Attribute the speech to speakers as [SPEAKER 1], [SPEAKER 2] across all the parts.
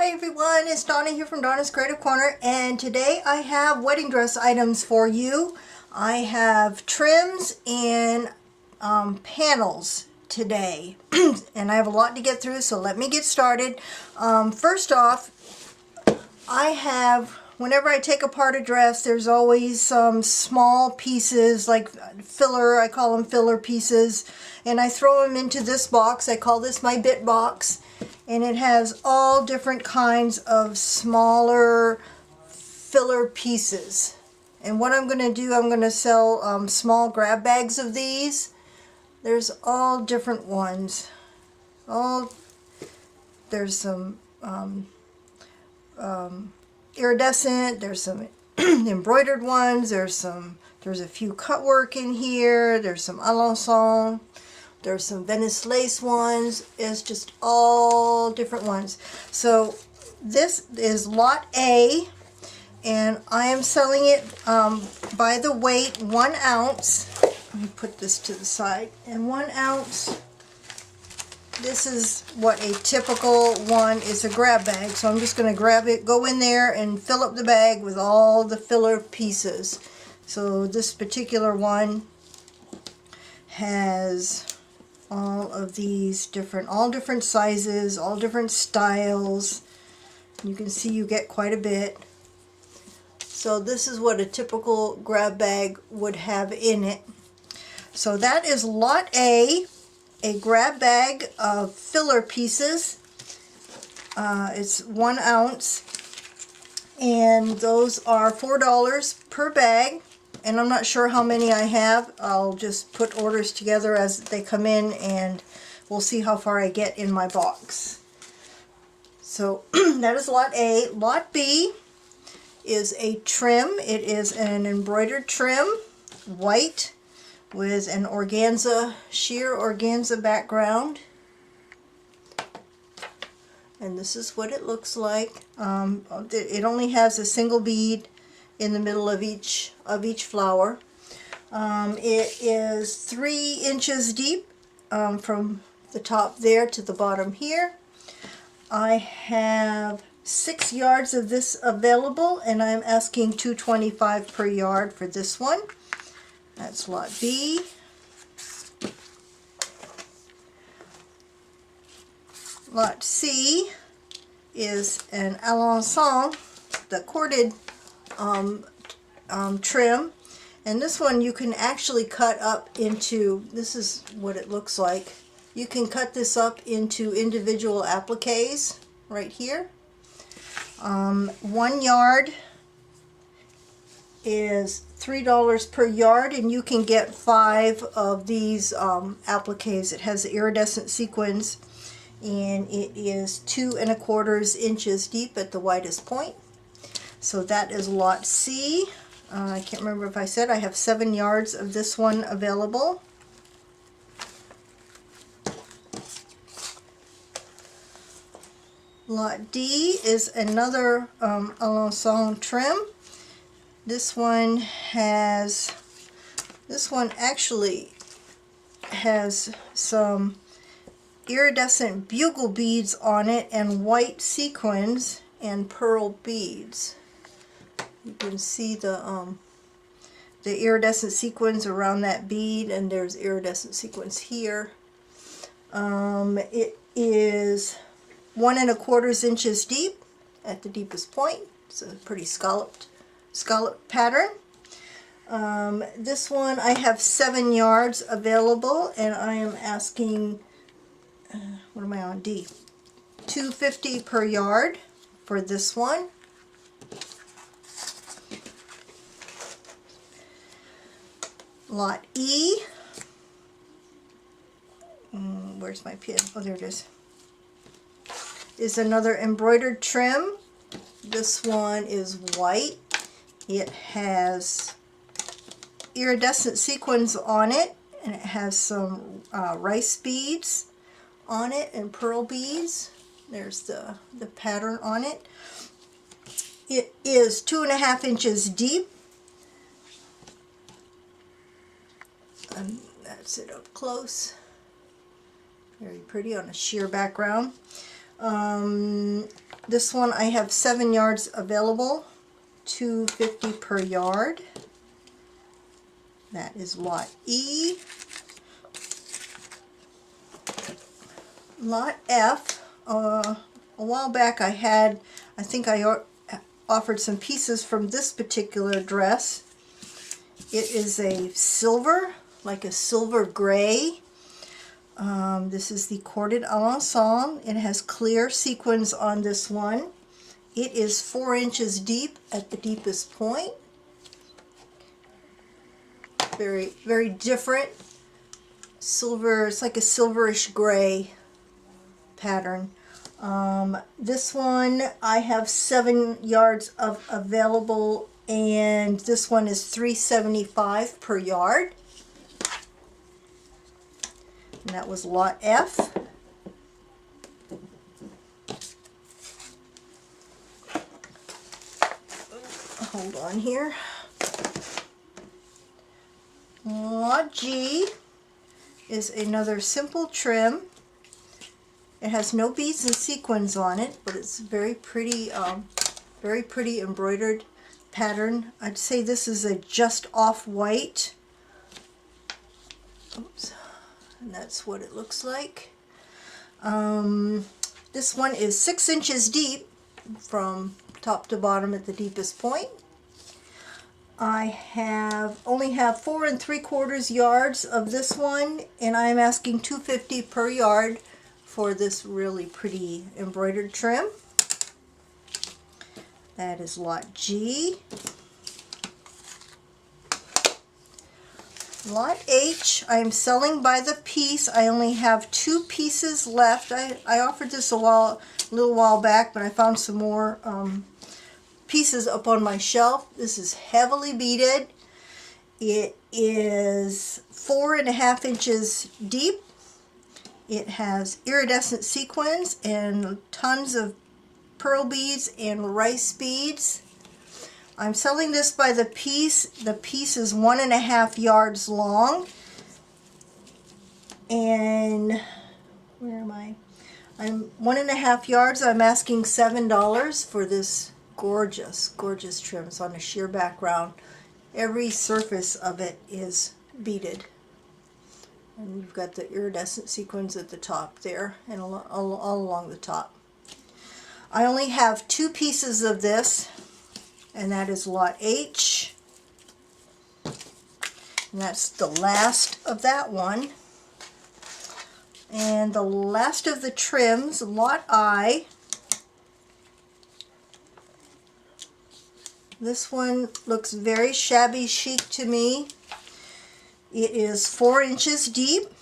[SPEAKER 1] Hi everyone, it's Donna here from Donna's Creative Corner, and today I have wedding dress items for you. I have trims and panels today, and I have a lot to get through, so let me get started. First off, whenever I take apart a dress, there's always some small pieces like filler, I call them filler pieces, and I throw them into this box. I call this my bit box. And it has all different kinds of smaller filler pieces. And what I'm going to do, I'm going to sell small grab bags of these. There's all different ones. There's some iridescent, there's some embroidered ones, there's a few cut work in here, there's some alencon. There's some Venice lace ones. It's just all different ones. So this is lot A, and I am selling it by the weight, 1 ounce. Let me put this to the side. And 1 ounce, this is what a typical one is, a grab bag. So I'm just going to grab it, go in there and fill up the bag with all the filler pieces. So this particular one has all of these all different sizes, all different styles. You can see you get quite a bit. So this is what a typical grab bag would have in it. So that is lot A grab bag of filler pieces. It's 1 ounce, and those are $4 per bag. And I'm not sure how many I have. I'll just put orders together as they come in, and we'll see how far I get in my box. So that is lot A. Lot B is a trim. It is an embroidered trim, white, with an organza, sheer organza background. And this is what it looks like. It only has a single bead in the middle of each flower. It is 3 inches deep from the top there to the bottom here. I have 6 yards of this available, and I'm asking $2.25 per yard for this one. That's lot B. Lot C is an alencon, the corded trim, and this one you can actually cut up into, this is what it looks like. You can cut this up into individual appliques right here. 1 yard is $3 per yard, and you can get 5 of these appliques. It has iridescent sequins, and it is 2 1/4 inches deep at the widest point. So that is lot C. I can't remember if I said I have 7 yards of this one available. Lot D is another alencon trim. This one actually has some iridescent bugle beads on it, and white sequins and pearl beads. You can see the iridescent sequins around that bead, and there's iridescent sequins here. It is 1 1/4 inches deep at the deepest point. It's a pretty scalloped pattern. This one I have 7 yards available, and I am asking, what am I on, D? $2.50 per yard for this one. Lot E, where's my pin? Oh, there it is another embroidered trim. This one is white. It has iridescent sequins on it, and it has some rice beads on it and pearl beads. There's the pattern on it. It is 2 1/2 inches deep. And that's it up close. Very pretty on a sheer background. This one I have 7 yards available, $2.50 per yard. That is lot E. Lot F, a while back I think I offered some pieces from this particular dress. It is a silver, like a silver gray. This is the corded alencon. It has clear sequins on this one. It is 4 inches deep at the deepest point. Very, very different. Silver, it's like a silverish gray pattern. This one I have 7 yards of available, and this one is $3.75 per yard. And that was lot F. Hold on here. Lot G is another simple trim. It has no beads and sequins on it, but it's very pretty embroidered pattern. I'd say this is a just off-white. Oops. And that's what it looks like. This one is 6 inches deep from top to bottom at the deepest point. I only have 4 3/4 yards of this one, and I'm asking $2.50 per yard for this really pretty embroidered trim. That is lot G. Lot H, I am selling by the piece. I only have 2 pieces left. I offered this a little while back, but I found some more pieces up on my shelf. This is heavily beaded. It is 4.5 inches deep. It has iridescent sequins and tons of pearl beads and rice beads. I'm selling this by the piece. The piece is 1.5 yards long. And where am I? I'm 1.5 yards. I'm asking $7 for this gorgeous, gorgeous trim. It's on a sheer background. Every surface of it is beaded. And you've got the iridescent sequins at the top there and all along the top. I only have 2 pieces of this, and that is lot H. And that's the last of that one. And the last of the trims, lot I. This one looks very shabby chic to me. It is 4 inches deep.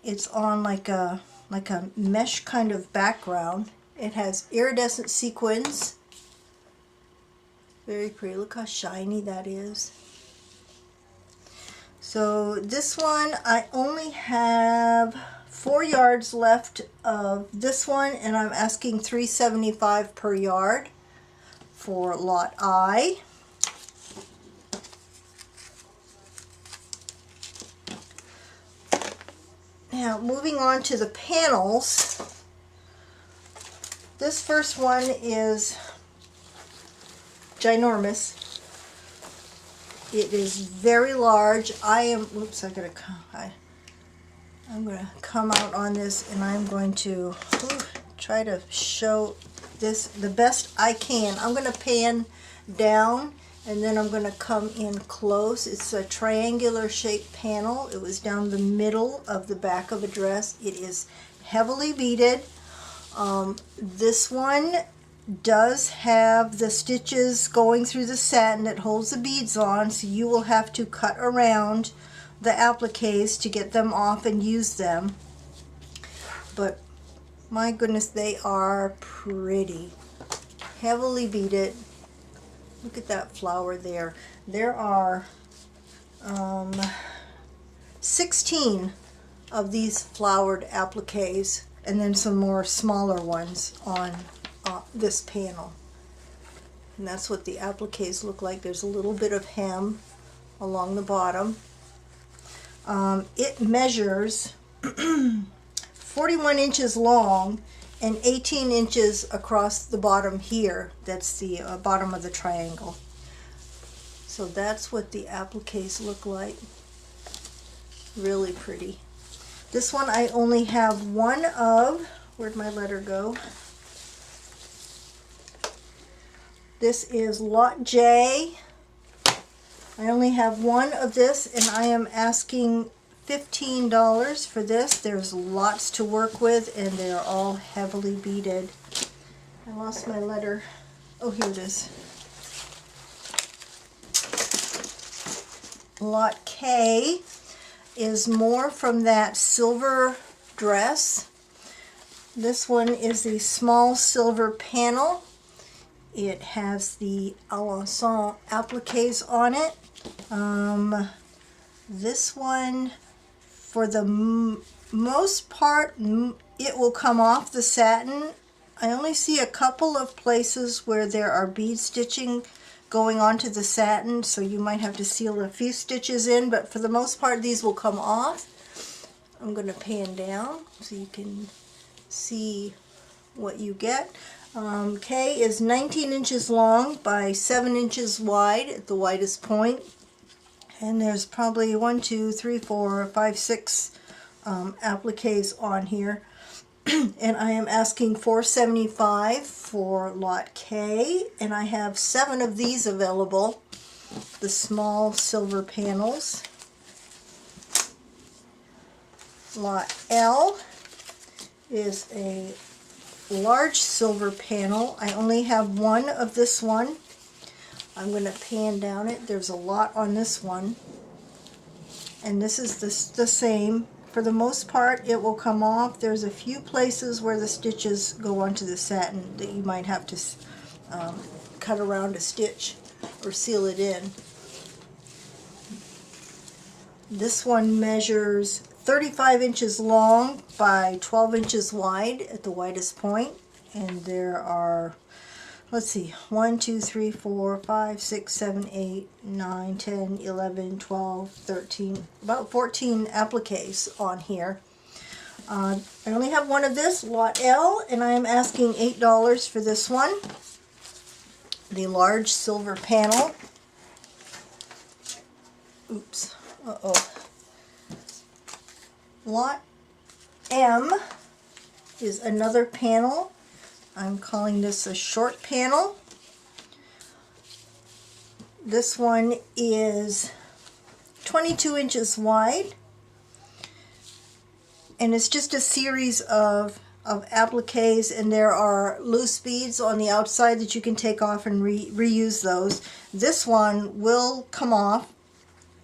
[SPEAKER 1] It's on like a mesh kind of background. It has iridescent sequins. Very pretty. Look how shiny that is. So this one, I only have 4 yards left of this one, and I'm asking $3.75 per yard for lot I. Now moving on to the panels. This first one is ginormous. It is very large. I'm gonna come out on this, and I'm going to try to show this the best I can. I'm gonna pan down, and then I'm gonna come in close. It's a triangular shaped panel. It was down the middle of the back of a dress. It is heavily beaded. This one does have the stitches going through the satin that holds the beads on, so you will have to cut around the appliques to get them off and use them. But my goodness, they are pretty. Heavily beaded. Look at that flower there. There are 16 of these flowered appliques, and then some more smaller ones on this panel. And that's what the appliques look like. There's a little bit of hem along the bottom. It measures 41 inches long, and 18 inches across the bottom here. That's the bottom of the triangle. So that's what the appliques look like. Really pretty. This one I only have one of. Where'd my letter go? This is Lot J. I only have one of this, and I am asking $15 for this. There's lots to work with, and they are all heavily beaded. I lost my letter. Oh, here it is. Lot K is more from that silver dress. This one is the small silver panel. It has the alencon appliques on it. This one, for the most part, it will come off the satin. I only see a couple of places where there are bead stitching going onto the satin, so you might have to seal a few stitches in, but for the most part these will come off. I'm going to pan down so you can see what you get. K is 19 inches long by 7 inches wide at the widest point, and there's probably 1, 2, 3, 4, 5, 6 appliques on here. And I am asking $4.75 for Lot K, and I have 7 of these available, the small silver panels. Lot L is a large silver panel. I only have one of this one. I'm going to pan down it. There's a lot on this one, and this is the same. For the most part, it will come off. There's a few places where the stitches go onto the satin that you might have to cut around a stitch or seal it in. This one measures 35 inches long by 12 inches wide at the widest point, and there are, let's see, 1, 2, 3, 4, 5, 6, 7, 8, 9, 10, 11, 12, 13, about 14 appliques on here. I only have one of this, Lot L, and I am asking $8 for this one. The large silver panel. Oops. Uh-oh. Lot M is another panel. I'm calling this a short panel. This one is 22 inches wide, and it's just a series of appliques, and there are loose beads on the outside that you can take off and reuse those. This one will come off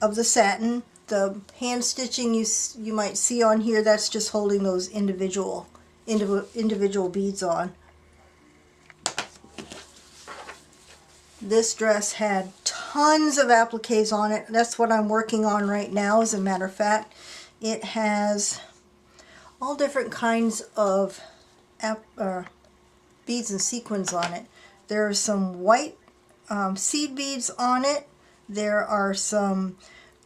[SPEAKER 1] of the satin. The hand stitching you might see on here, that's just holding those individual beads on. This dress had tons of appliques on it. That's what I'm working on right now, as a matter of fact. It has all different kinds of beads and sequins on it. There are some white seed beads on it. There are some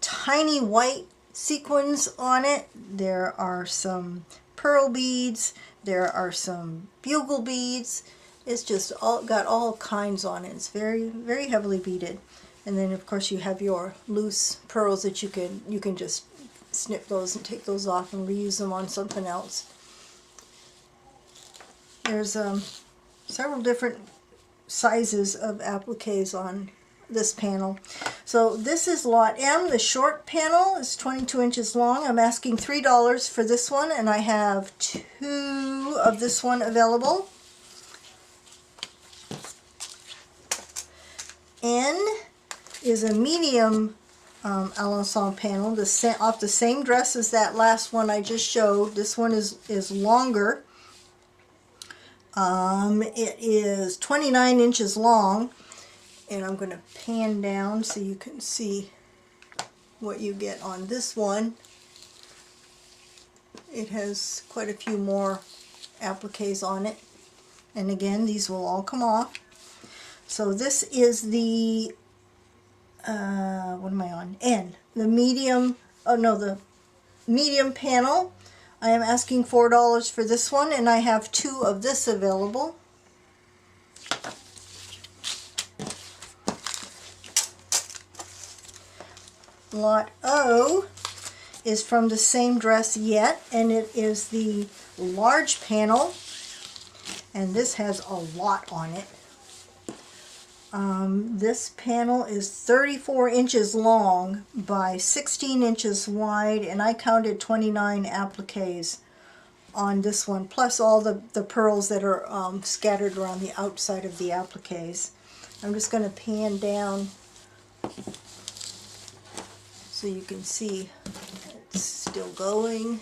[SPEAKER 1] tiny white sequins on it. There are some pearl beads. There are some bugle beads. It's just got all kinds on it. It's very, very heavily beaded. And then of course you have your loose pearls that you can just snip those and take those off and reuse them on something else. There's several different sizes of appliques on this panel. So this is Lot M. The short panel is 22 inches long. I'm asking $3 for this one, and I have 2 of this one available. N is a medium alencon panel, off the same dress as that last one I just showed. This one is longer. It is 29 inches long, and I'm going to pan down so you can see what you get on this one. It has quite a few more appliques on it, and again, these will all come off. So this is the what am I on? N. The medium. Oh no, the medium panel. I am asking $4 for this one, and I have 2 of this available. Lot O is from the same dress yet, and it is the large panel, and this has a lot on it. This panel is 34 inches long by 16 inches wide, and I counted 29 appliques on this one, plus all the pearls that are scattered around the outside of the appliques. I'm just going to pan down so you can see it's still going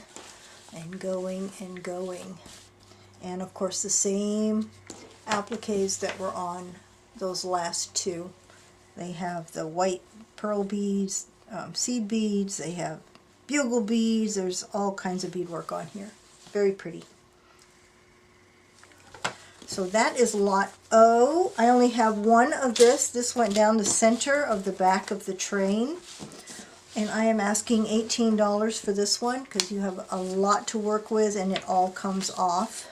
[SPEAKER 1] and going and going. And of course the same appliques that were on those last 2. They have the white pearl beads, seed beads, they have bugle beads, there's all kinds of beadwork on here. Very pretty. So that is lot O. I only have 1 of this. This went down the center of the back of the train. And I am asking $18 for this one because you have a lot to work with and it all comes off.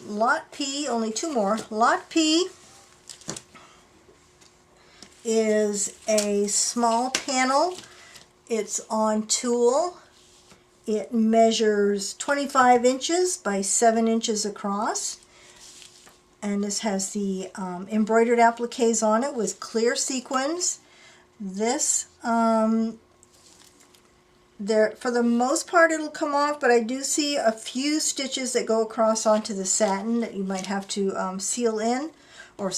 [SPEAKER 1] Lot P, only 2 more. Lot P is a small panel. It's on tulle. It measures 25 inches by 7 inches across. And this has the embroidered appliques on it with clear sequins. This, for the most part it'll come off, but I do see a few stitches that go across onto the satin that you might have to seal in or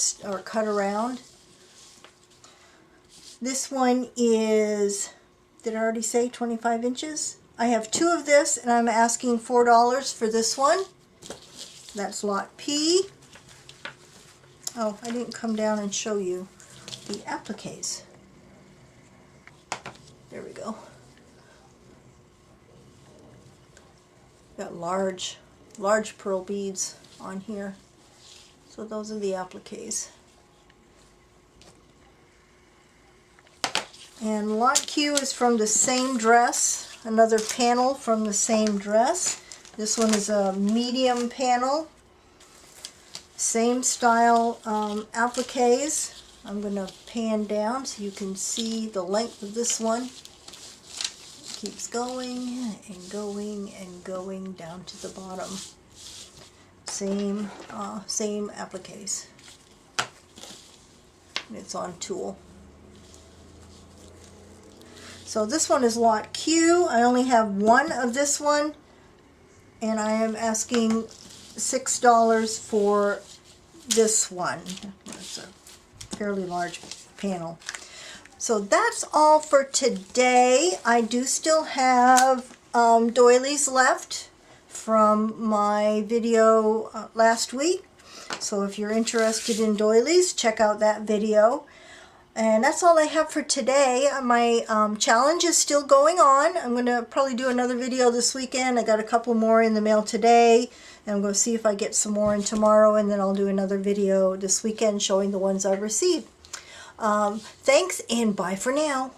[SPEAKER 1] cut around. This one is, did I already say 25 inches? I have 2 of this and I'm asking $4 for this one. That's lot P. Oh, I didn't come down and show you the appliques. There we go. Got large pearl beads on here. So those are the appliques. And lot Q is from the same dress, another panel from the same dress. This one is a medium panel. Same style appliques. I'm going to pan down so you can see the length of this one. It keeps going and going and going down to the bottom. Same appliques. It's on tulle. So this one is lot Q. I only have 1 of this one, and I am asking $6 for this one. It's a fairly large panel. So that's all for today. I do still have doilies left from my video last week. So if you're interested in doilies, check out that video. And that's all I have for today. My challenge is still going on. I'm going to probably do another video this weekend. I got a couple more in the mail today. And I'm going to see if I get some more in tomorrow. And then I'll do another video this weekend showing the ones I've received. Thanks and bye for now.